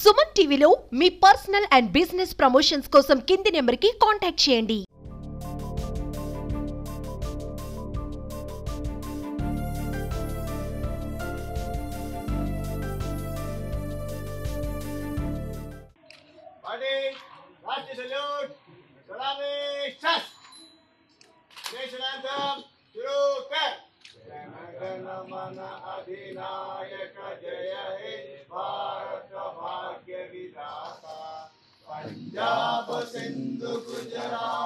సుమన్ టీవీలో మీ personal and business promotions కోసం కింది నెంబర్కి కాంటాక్ట్ చేయండి. मन अधिनायक जय हे भारत भाग्य विधाता पंजाब सिंधु गुजरात